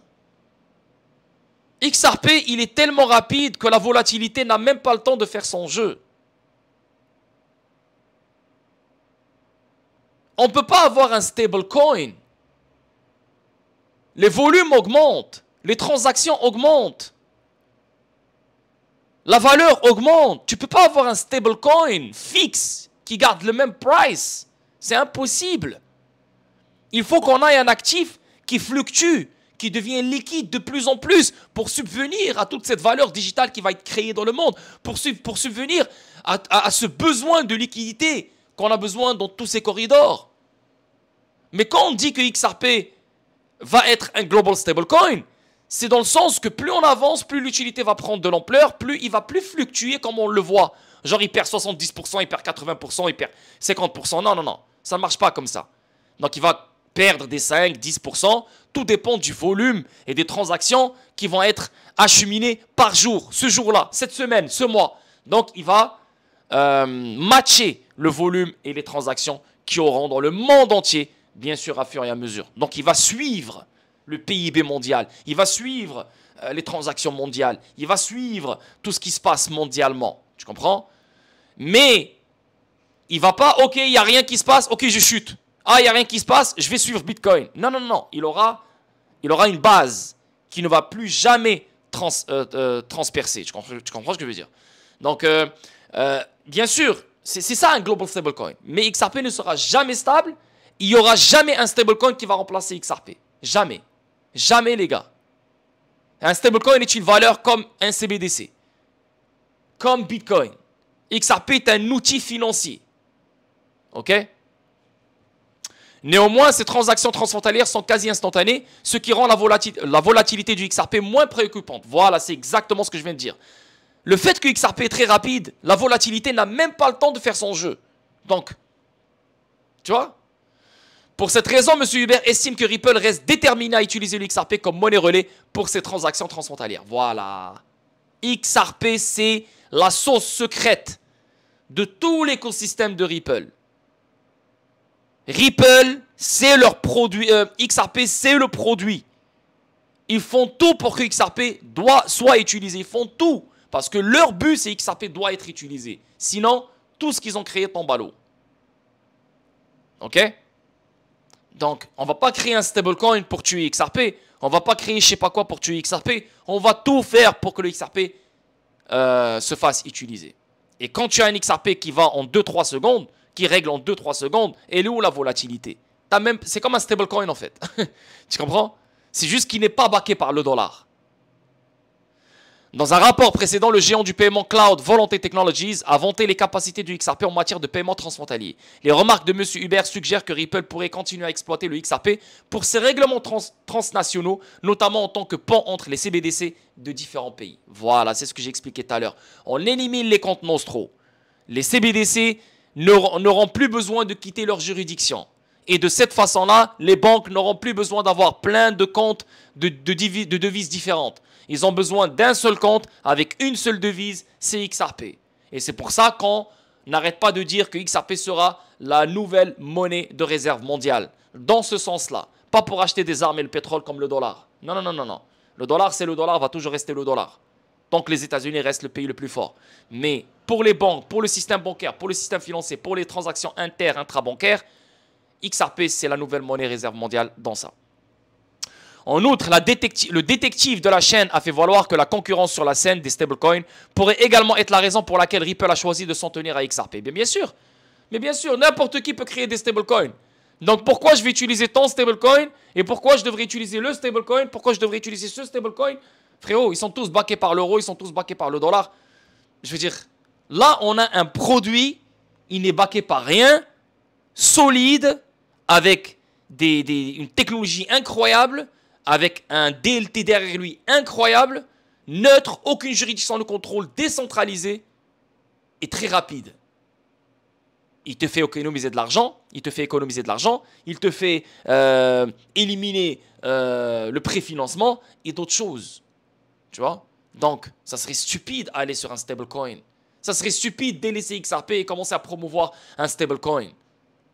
XRP, il est tellement rapide que la volatilité n'a même pas le temps de faire son jeu. On ne peut pas avoir un stablecoin. Les volumes augmentent, les transactions augmentent, la valeur augmente. Tu ne peux pas avoir un stablecoin fixe qui garde le même price. C'est impossible. Il faut qu'on ait un actif qui fluctue, qui devient liquide de plus en plus pour subvenir à toute cette valeur digitale qui va être créée dans le monde, pour subvenir à ce besoin de liquidité qu'on a besoin dans tous ces corridors. Mais quand on dit que XRP va être un global stablecoin, c'est dans le sens que plus on avance, plus l'utilité va prendre de l'ampleur, plus il va plus fluctuer comme on le voit. Genre il perd 70%, il perd 80%, il perd 50%. Non, non, non, ça ne marche pas comme ça. Donc il va perdre des 5, 10%. Tout dépend du volume et des transactions qui vont être acheminées par jour, ce jour-là, cette semaine, ce mois. Donc il va matcher le volume et les transactions qui auront dans le monde entier, bien sûr, à fur et à mesure. Donc, il va suivre le PIB mondial. Il va suivre les transactions mondiales. Il va suivre tout ce qui se passe mondialement. Tu comprends? Mais, il ne va pas, ok, il n'y a rien qui se passe, ok, je chute. Ah, il n'y a rien qui se passe, je vais suivre Bitcoin. Non, non, non. Il aura une base qui ne va plus jamais transpercer. Tu comprends ce que je veux dire? Donc, bien sûr, c'est ça un global stablecoin. Mais XRP ne sera jamais stable. Il n'y aura jamais un stablecoin qui va remplacer XRP. Jamais. Jamais, les gars. Un stablecoin est une valeur comme un CBDC. Comme Bitcoin. XRP est un outil financier. Ok? Néanmoins, ces transactions transfrontalières sont quasi instantanées, ce qui rend la volatilité du XRP moins préoccupante. Voilà, c'est exactement ce que je viens de dire. Le fait que XRP est très rapide, la volatilité n'a même pas le temps de faire son jeu. Donc, tu vois? Pour cette raison, M. Hubert estime que Ripple reste déterminé à utiliser le XRP comme monnaie relais pour ses transactions transfrontalières. Voilà. XRP, c'est la sauce secrète de tout l'écosystème de Ripple. Ripple, c'est leur produit. XRP, c'est le produit. Ils font tout pour que XRP soit utilisé. Ils font tout. Parce que leur but, c'est que XRP doit être utilisé. Sinon, tout ce qu'ils ont créé tombe à l'eau. Ok? Donc, on ne va pas créer un stablecoin pour tuer XRP. On ne va pas créer je ne sais pas quoi pour tuer XRP. On va tout faire pour que le XRP se fasse utiliser. Et quand tu as un XRP qui va en 2-3 secondes, qui règle en 2-3 secondes, elle est où la volatilité? C'est comme un stablecoin en fait. Tu comprends? C'est juste qu'il n'est pas backé par le dollar. Dans un rapport précédent, le géant du paiement cloud Volonté Technologies a vanté les capacités du XRP en matière de paiement transfrontalier. Les remarques de M. Hubert suggèrent que Ripple pourrait continuer à exploiter le XRP pour ses règlements transnationaux, notamment en tant que pont entre les CBDC de différents pays. Voilà, c'est ce que j'ai expliqué tout à l'heure. On élimine les comptes nostro. Les CBDC n'auront plus besoin de quitter leur juridiction. Et de cette façon-là, les banques n'auront plus besoin d'avoir plein de comptes de devises différentes. Ils ont besoin d'un seul compte avec une seule devise, c'est XRP. Et c'est pour ça qu'on n'arrête pas de dire que XRP sera la nouvelle monnaie de réserve mondiale. Dans ce sens-là. Pas pour acheter des armes et le pétrole comme le dollar. Non, non, non, non, non. Le dollar, c'est le dollar, va toujours rester le dollar. Tant que les États-Unis restent le pays le plus fort. Mais pour les banques, pour le système bancaire, pour le système financier, pour les transactions intra-bancaires, XRP, c'est la nouvelle monnaie réserve mondiale dans ça. En outre, le détective de la chaîne a fait valoir que la concurrence sur la scène des stablecoins pourrait également être la raison pour laquelle Ripple a choisi de s'en tenir à XRP. Bien sûr. Mais bien sûr, n'importe qui peut créer des stablecoins. Donc pourquoi je vais utiliser ton stablecoin et pourquoi je devrais utiliser le stablecoin? Pourquoi je devrais utiliser ce stablecoin? Frérot, ils sont tous backés par l'euro, ils sont tous backés par le dollar. Je veux dire, là on a un produit, il n'est backé par rien, solide, avec une technologie incroyable, avec un DLT derrière lui incroyable, neutre, aucune juridiction de contrôle, décentralisée et très rapide. Il te fait économiser de l'argent, il te fait éliminer le préfinancement et d'autres choses. Tu vois? Donc, ça serait stupide d'aller sur un stablecoin. Ça serait stupide de délaisser XRP et commencer à promouvoir un stablecoin.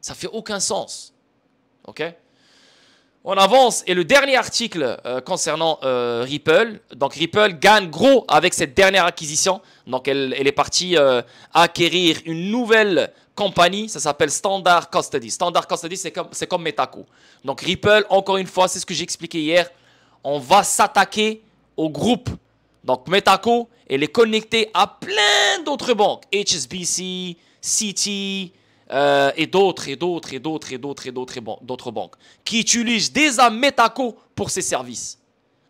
Ça fait aucun sens. Ok? On avance et le dernier article concernant Ripple. Donc Ripple gagne gros avec cette dernière acquisition. Donc elle est partie acquérir une nouvelle compagnie. Ça s'appelle Standard Custody. Standard Custody, c'est comme Metaco. Donc Ripple, encore une fois, c'est ce que j'ai expliqué hier. On va s'attaquer au groupe. Donc Metaco, elle est connectée à plein d'autres banques. HSBC, Citi... et d'autres banques qui utilisent déjà Metaco pour ses services.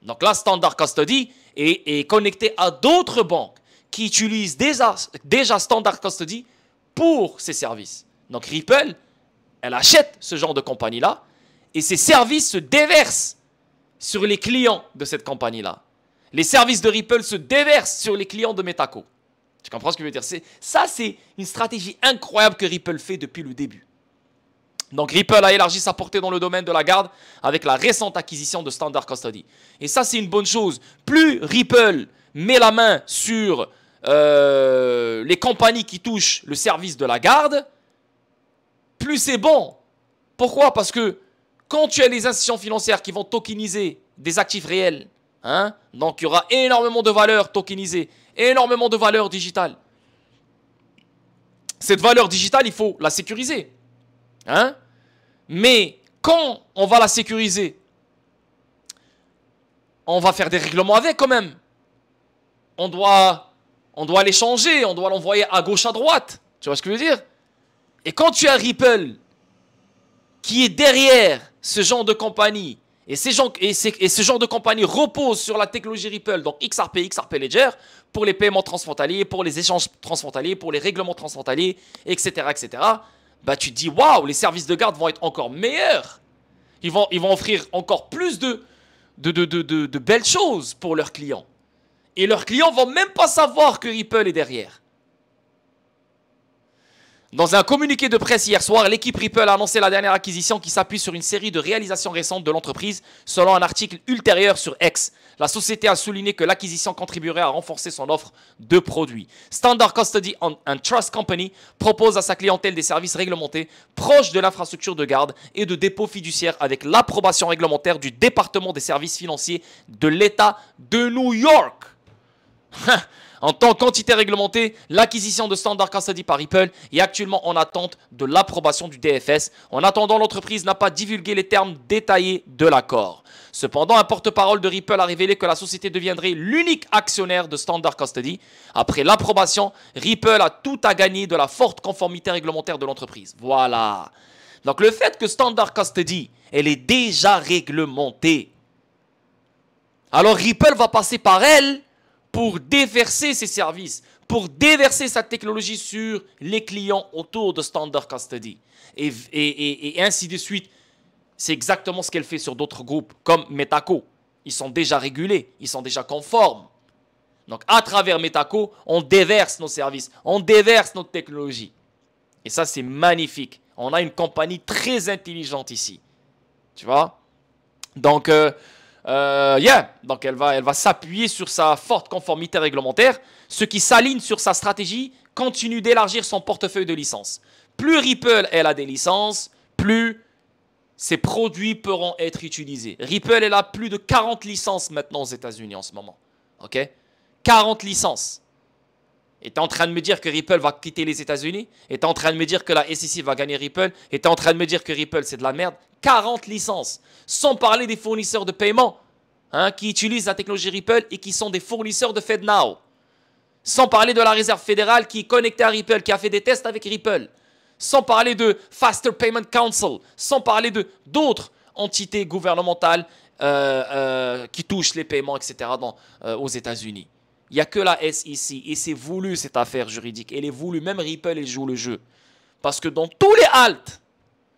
Donc là, Standard Custody est connecté à d'autres banques qui utilisent déjà Standard Custody pour ses services. Donc Ripple, elle achète ce genre de compagnie-là et ses services se déversent sur les clients de cette compagnie-là. Les services de Ripple se déversent sur les clients de Metaco. Tu comprends ce que je veux dire? Ça, c'est une stratégie incroyable que Ripple fait depuis le début. Donc, Ripple a élargi sa portée dans le domaine de la garde avec la récente acquisition de Standard Custody. Et ça, c'est une bonne chose. Plus Ripple met la main sur les compagnies qui touchent le service de la garde, plus c'est bon. Pourquoi? Parce que quand tu as les institutions financières qui vont tokeniser des actifs réels, hein, donc il y aura énormément de valeur tokenisée, énormément de valeur digitale. Cette valeur digitale, il faut la sécuriser. Hein? Mais quand on va la sécuriser, on va faire des règlements avec quand même. On doit l'échanger, on doit l'envoyer à gauche, à droite. Tu vois ce que je veux dire? Et quand tu as Ripple qui est derrière ce genre de compagnie, et ce genre de compagnie repose sur la technologie Ripple, donc XRP, XRP Ledger, pour les paiements transfrontaliers, pour les échanges transfrontaliers, pour les règlements transfrontaliers, etc., etc., bah tu te dis, waouh, les services de garde vont être encore meilleurs. Ils vont offrir encore plus de belles choses pour leurs clients. Et leurs clients vont même pas savoir que Ripple est derrière. Dans un communiqué de presse hier soir, l'équipe Ripple a annoncé la dernière acquisition qui s'appuie sur une série de réalisations récentes de l'entreprise, selon un article ultérieur sur X. La société a souligné que l'acquisition contribuerait à renforcer son offre de produits. Standard Custody and Trust Company propose à sa clientèle des services réglementés proches de l'infrastructure de garde et de dépôt fiduciaire avec l'approbation réglementaire du département des services financiers de l'État de New York. En tant qu'entité réglementée, l'acquisition de Standard Custody par Ripple est actuellement en attente de l'approbation du DFS. En attendant, l'entreprise n'a pas divulgué les termes détaillés de l'accord. Cependant, un porte-parole de Ripple a révélé que la société deviendrait l'unique actionnaire de Standard Custody. Après l'approbation, Ripple a tout à gagner de la forte conformité réglementaire de l'entreprise. Voilà. Donc le fait que Standard Custody, elle est déjà réglementée, alors Ripple va passer par elle pour déverser ses services, pour déverser sa technologie sur les clients autour de Standard Custody. Et ainsi de suite. C'est exactement ce qu'elle fait sur d'autres groupes, comme Metaco. Ils sont déjà régulés, ils sont déjà conformes. Donc, à travers Metaco, on déverse nos services, on déverse notre technologie. Et ça, c'est magnifique. On a une compagnie très intelligente ici. Tu vois? Donc, donc elle va s'appuyer sur sa forte conformité réglementaire, ce qui s'aligne sur sa stratégie, continue d'élargir son portefeuille de licences. Plus Ripple elle a des licences, plus ses produits pourront être utilisés. Ripple elle a plus de 40 licences maintenant aux États-Unis en ce moment. Ok? 40 licences. Et tu es en train de me dire que Ripple va quitter les États-Unis? Et tu es en train de me dire que la SEC va gagner Ripple? Et tu es en train de me dire que Ripple c'est de la merde? 40 licences. Sans parler des fournisseurs de paiement qui utilisent la technologie Ripple et qui sont des fournisseurs de FedNow. Sans parler de la Réserve fédérale qui est connectée à Ripple, qui a fait des tests avec Ripple. Sans parler de Faster Payment Council. Sans parler d'autres entités gouvernementales qui touchent les paiements, etc. Aux États-Unis. Il n'y a que la SEC et c'est voulu cette affaire juridique. Elle est voulue, même Ripple, elle joue le jeu. Parce que dans tous les halts,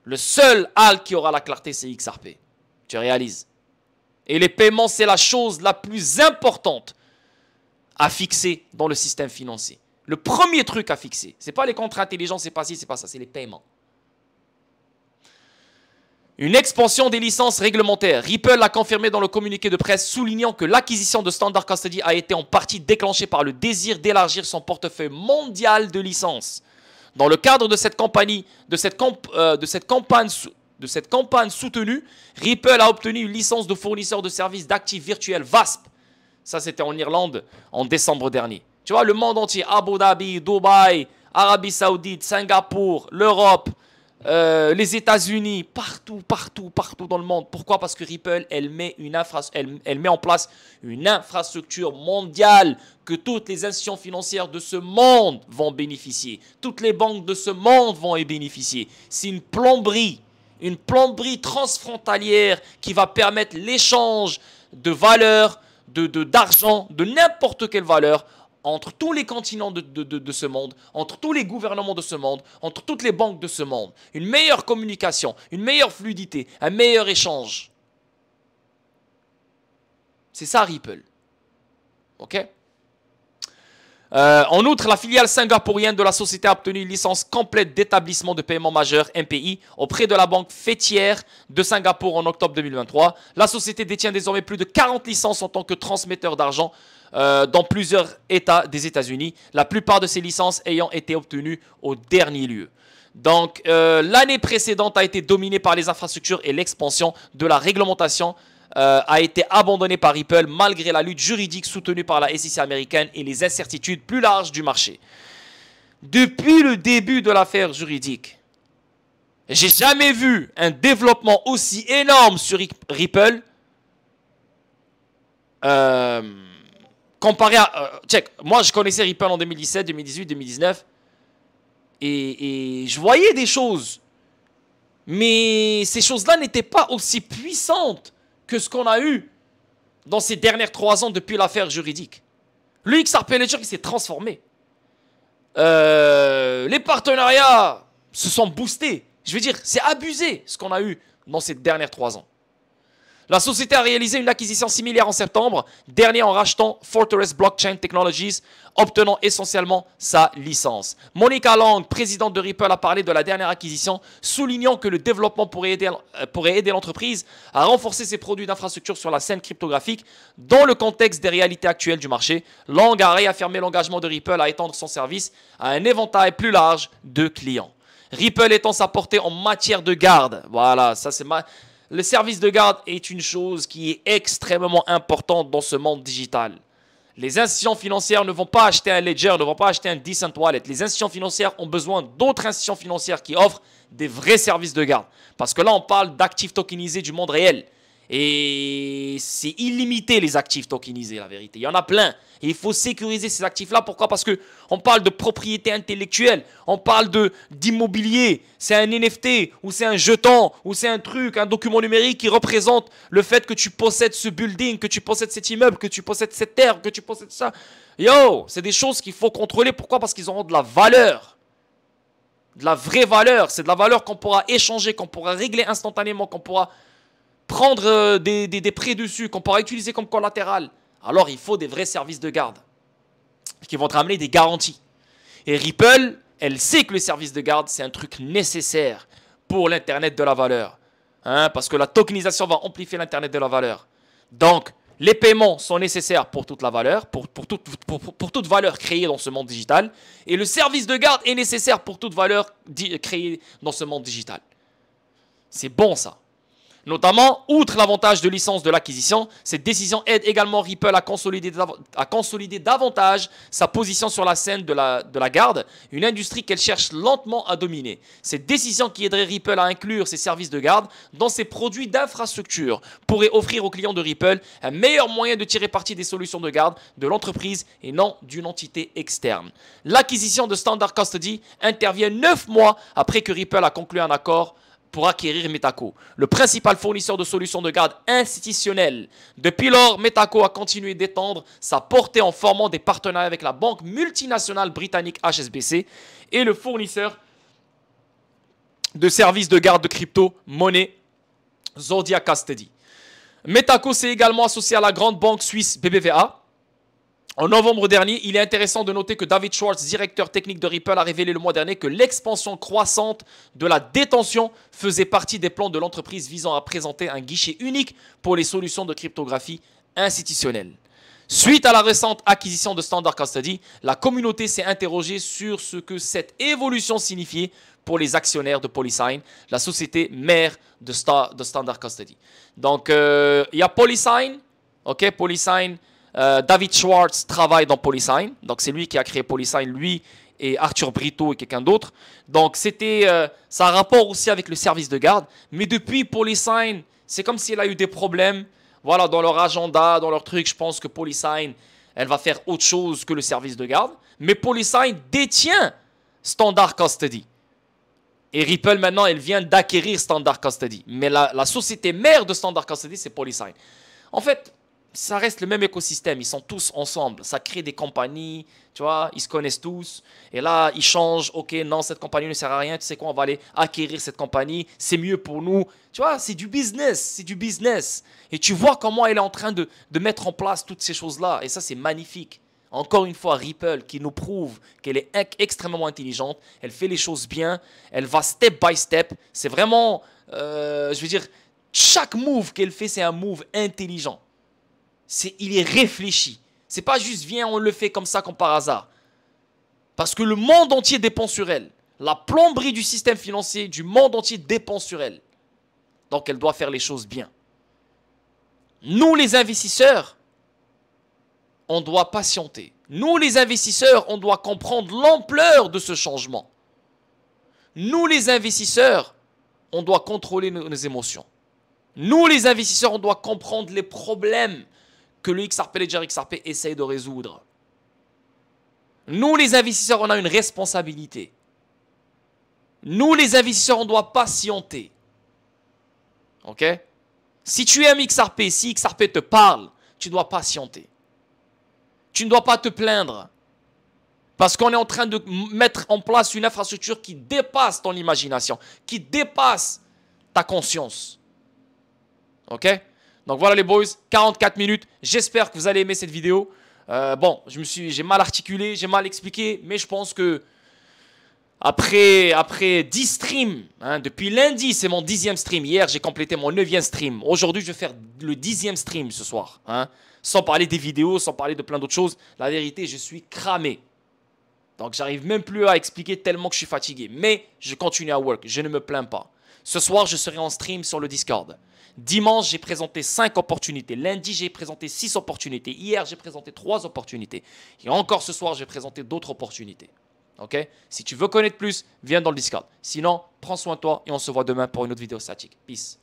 le seul halt qui aura la clarté, c'est XRP. Tu réalises? Et les paiements, c'est la chose la plus importante à fixer dans le système financier. Le premier truc à fixer, ce n'est pas les contrats intelligents, c'est pas ci, c'est pas ça, c'est les paiements. Une expansion des licences réglementaires. Ripple l'a confirmé dans le communiqué de presse, soulignant que l'acquisition de Standard Custody a été en partie déclenchée par le désir d'élargir son portefeuille mondial de licences. Dans le cadre de cette campagne soutenue, Ripple a obtenu une licence de fournisseur de services d'actifs virtuels VASP. Ça, c'était en Irlande en décembre dernier. Tu vois, le monde entier, Abu Dhabi, Dubaï, Arabie Saoudite, Singapour, l'Europe, les États-Unis, partout dans le monde. Pourquoi? Parce que Ripple, elle met en place une infrastructure mondiale que toutes les institutions financières de ce monde vont bénéficier. Toutes les banques de ce monde vont y bénéficier. C'est une plomberie transfrontalière qui va permettre l'échange de valeurs, d'argent, de n'importe quelle valeur, entre tous les continents de ce monde, entre tous les gouvernements de ce monde, entre toutes les banques de ce monde. Une meilleure communication, une meilleure fluidité, un meilleur échange. C'est ça Ripple. Ok? En outre, la filiale singapourienne de la société a obtenu une licence complète d'établissement de paiement majeur, MPI, auprès de la banque fêtière de Singapour en octobre 2023. La société détient désormais plus de 40 licences en tant que transmetteur d'argent dans plusieurs États des États-Unis. La plupart de ces licences ayant été obtenues au dernier lieu. Donc, l'année précédente a été dominée par les infrastructures et l'expansion de la réglementation a été abandonnée par Ripple malgré la lutte juridique soutenue par la SEC américaine et les incertitudes plus larges du marché. Depuis le début de l'affaire juridique, j'ai jamais vu un développement aussi énorme sur Ripple comparé à... check, moi je connaissais Ripple en 2017, 2018, 2019 et je voyais des choses Mais ces choses-là n'étaient pas aussi puissantes que ce qu'on a eu dans ces dernières 3 ans depuis l'affaire juridique. Le XRP Ledger, il s'est transformé. Les partenariats se sont boostés. Je veux dire, c'est abusé ce qu'on a eu dans ces dernières 3 ans. La société a réalisé une acquisition similaire en septembre dernier en rachetant Fortress Blockchain Technologies, obtenant essentiellement sa licence. Monica Lang, présidente de Ripple, a parlé de la dernière acquisition, soulignant que le développement pourrait aider l'entreprise à renforcer ses produits d'infrastructure sur la scène cryptographique dans le contexte des réalités actuelles du marché. Lang a réaffirmé l'engagement de Ripple à étendre son service à un éventail plus large de clients. Ripple étend sa portée en matière de garde. Voilà, ça c'est le service de garde est une chose qui est extrêmement importante dans ce monde digital. Les institutions financières ne vont pas acheter un Ledger, ne vont pas acheter un Decent Wallet. Les institutions financières ont besoin d'autres institutions financières qui offrent des vrais services de garde. Parce que là, on parle d'actifs tokenisés du monde réel. Et c'est illimité les actifs tokenisés, la vérité. Il y en a plein. Et il faut sécuriser ces actifs-là. Pourquoi? Parce qu'on parle de propriété intellectuelle. On parle d'immobilier. C'est un NFT, ou c'est un jeton, ou c'est un truc, un document numérique qui représente le fait que tu possèdes ce building, que tu possèdes cet immeuble, que tu possèdes cette terre, que tu possèdes ça. Yo, c'est des choses qu'il faut contrôler. Pourquoi? Parce qu'ils auront de la valeur. De la vraie valeur. C'est de la valeur qu'on pourra échanger, qu'on pourra régler instantanément, qu'on pourra prendre des prêts dessus, qu'on pourra utiliser comme collatéral. Alors il faut des vrais services de garde qui vont te ramener des garanties. Et Ripple, elle sait que le service de garde, c'est un truc nécessaire pour l'Internet de la valeur. Hein, parce que la tokenisation va amplifier l'Internet de la valeur. Donc, les paiements sont nécessaires pour toute la valeur, pour toute valeur créée dans ce monde digital. Et le service de garde est nécessaire pour toute valeur créée dans ce monde digital. C'est bon ça. Notamment, outre l'avantage de licence de l'acquisition, cette décision aide également Ripple à consolider davantage sa position sur la scène de la garde, une industrie qu'elle cherche lentement à dominer. Cette décision qui aiderait Ripple à inclure ses services de garde dans ses produits d'infrastructure pourrait offrir aux clients de Ripple un meilleur moyen de tirer parti des solutions de garde de l'entreprise et non d'une entité externe. L'acquisition de Standard Custody intervient 9 mois après que Ripple a conclu un accord pour acquérir Metaco, le principal fournisseur de solutions de garde institutionnelles. Depuis lors, Metaco a continué d'étendre sa portée en formant des partenariats avec la banque multinationale britannique HSBC et le fournisseur de services de garde de crypto-monnaie Zodiac Custody. Metaco s'est également associé à la grande banque suisse BBVA. En novembre dernier, il est intéressant de noter que David Schwartz, directeur technique de Ripple, a révélé le mois dernier que l'expansion croissante de la détention faisait partie des plans de l'entreprise visant à présenter un guichet unique pour les solutions de cryptographie institutionnelle. Suite à la récente acquisition de Standard Custody, la communauté s'est interrogée sur ce que cette évolution signifiait pour les actionnaires de Polysign, la société mère de Standard Custody. Donc, il y a Polysign, ok, Polysign. David Schwartz travaille dans Polysign, donc c'est lui qui a créé Polysign, lui et Arthur Brito et quelqu'un d'autre. Donc ça a un rapport aussi avec le service de garde, mais depuis Polysign, c'est comme s'il a eu des problèmes, voilà, dans leur agenda, dans leur truc. Je pense que Polysign, elle va faire autre chose que le service de garde, mais Polysign détient Standard Custody. Et Ripple maintenant, elle vient d'acquérir Standard Custody, mais la société mère de Standard Custody, c'est Polysign. En fait, ça reste le même écosystème, ils sont tous ensemble, ça crée des compagnies, tu vois, ils se connaissent tous, et là, ils changent, ok, non, cette compagnie ne sert à rien, tu sais quoi, on va aller acquérir cette compagnie, c'est mieux pour nous, tu vois, c'est du business, et tu vois comment elle est en train de mettre en place toutes ces choses-là, et ça, c'est magnifique. Encore une fois, Ripple qui nous prouve qu'elle est extrêmement intelligente, elle fait les choses bien, elle va step by step, c'est vraiment, je veux dire, chaque move qu'elle fait, c'est un move intelligent. Il est réfléchi. C'est pas juste viens, on le fait comme ça, comme par hasard. Parce que le monde entier dépend sur elle. La plomberie du système financier du monde entier dépend sur elle. Donc elle doit faire les choses bien. Nous les investisseurs, on doit patienter. Nous les investisseurs, on doit comprendre l'ampleur de ce changement. Nous les investisseurs, on doit contrôler nos émotions. Nous les investisseurs, on doit comprendre les problèmes que le XRP Ledger XRP essaye de résoudre. Nous, les investisseurs, on a une responsabilité. Nous, les investisseurs, on doit patienter. Ok? Si tu aimes XRP, si XRP te parle, tu dois patienter. Tu ne dois pas te plaindre. Parce qu'on est en train de mettre en place une infrastructure qui dépasse ton imagination, qui dépasse ta conscience. Ok? Donc voilà les boys, 44 minutes. J'espère que vous allez aimer cette vidéo. Bon, j'ai mal articulé, j'ai mal expliqué, mais je pense que après 10 streams, hein, depuis lundi, c'est mon 10e stream. Hier, j'ai complété mon 9e stream. Aujourd'hui, je vais faire le 10e stream ce soir. Hein, sans parler des vidéos, sans parler de plein d'autres choses. La vérité, je suis cramé. Donc, j'arrive même plus à expliquer tellement que je suis fatigué. Mais je continue à work, je ne me plains pas. Ce soir, je serai en stream sur le Discord. Dimanche, j'ai présenté 5 opportunités. Lundi, j'ai présenté 6 opportunités. Hier, j'ai présenté 3 opportunités. Et encore ce soir, je vais présenter d'autres opportunités. Ok? Si tu veux connaître plus, viens dans le Discord. Sinon, prends soin de toi et on se voit demain pour une autre vidéo statique. Peace.